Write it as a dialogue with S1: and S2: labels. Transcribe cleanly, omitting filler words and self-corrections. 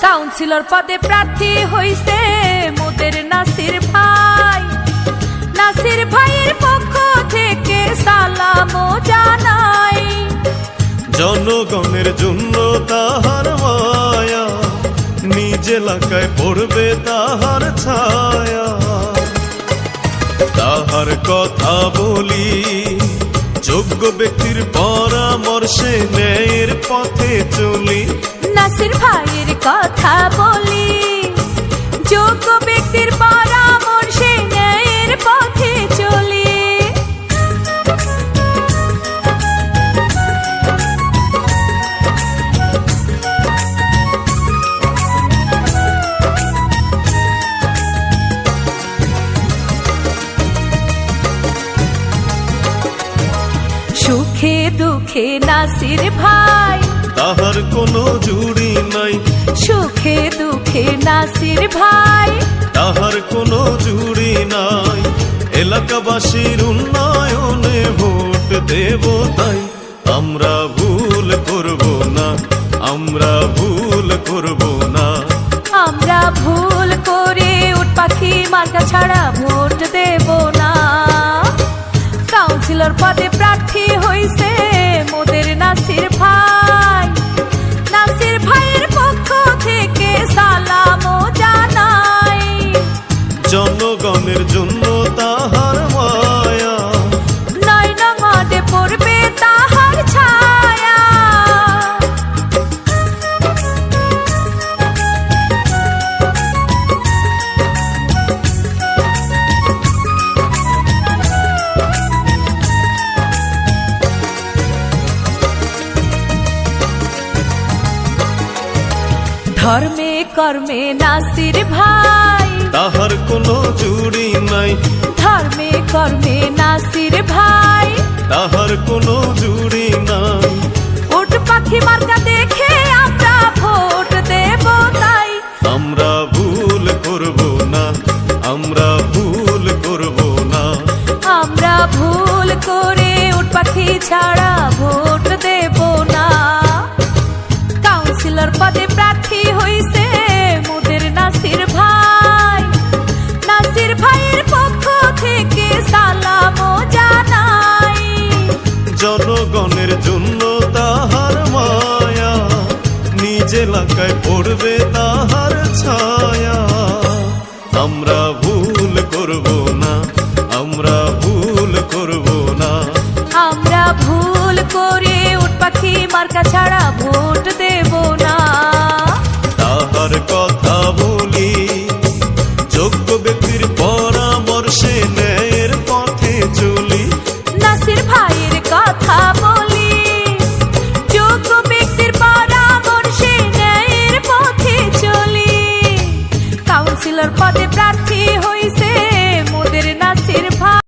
S1: Councillor পদে প্রার্থী হইছে মোদের নাসির ভাই। নাসির ভাইয়ের পক্ষ থেকে সালাম জানাই।
S2: জনগণের জন্য তাহার মায়া, নিজ এলাকায় পড়বে তাহার ছায়া। তাহার কথা বলি, যোগ্য ব্যক্তির পরামর্শে ন্যায়ের পথে চলি।
S1: নাসির ভাইয়ের কথা বলি, যোগ্য ব্যক্তির পরামর্শে ন্যায়ের পথে চলি। সুখে দুঃখে নাসির ভাই
S2: তাহার কোনো জুড়ি নাই।
S1: সুখে দুঃখে নাসির ভাই
S2: তাহার কোনো জুড়ি নাই। এলাকাবাসীর উন্নয়নে ভোট দেব তাই। আমরা ভুল করব না, আমরা ভুল করব না।
S1: আমরা ভুল করে উট পাখি মার্কা ছাড়া ভোট দেব না। কাউন্সিলর পদে প্রার্থী হইছে মোদের নাসির ভাই। নাসির ভাইয়ের পক্ষ থেকে সালাম জানাই।
S2: জনগণের জন্য তাহার মায়া,
S1: নয় নঙদে পড়বে তাহার ছায়া। ধর্মে কর্মে নাসির ভাই
S2: তাহার কোনো জুড়ি নাই।
S1: ধর্মে কর্মে নাসির ভাই
S2: তাহার কোনো জুড়ি নাই।
S1: উট পাখি মার্কা দেখে আমরা ভোট দেব তাই।
S2: আমরা ভুল করব না, আমরা ভুল করব না।
S1: আমরা ভুল করে উট পাখি ছাড়া ভোট দেব না। কাউন্সিলর পদে প্রার্থী হইছে মোদের নাসির ভাই। নাসির ভাইয়ের পক্ষ থেকে সালাম জানাই।
S2: জনগণের জন্য তাহার মায়া, নিজ এলাকায় পড়বে তাহার ছায়া। আমরা ভুল করব না, আমরা ভুল করব না।
S1: আমরা ভুল করে উট পাখি মার্কা ছাড়া ভোট দেব না।
S2: তাহার কথা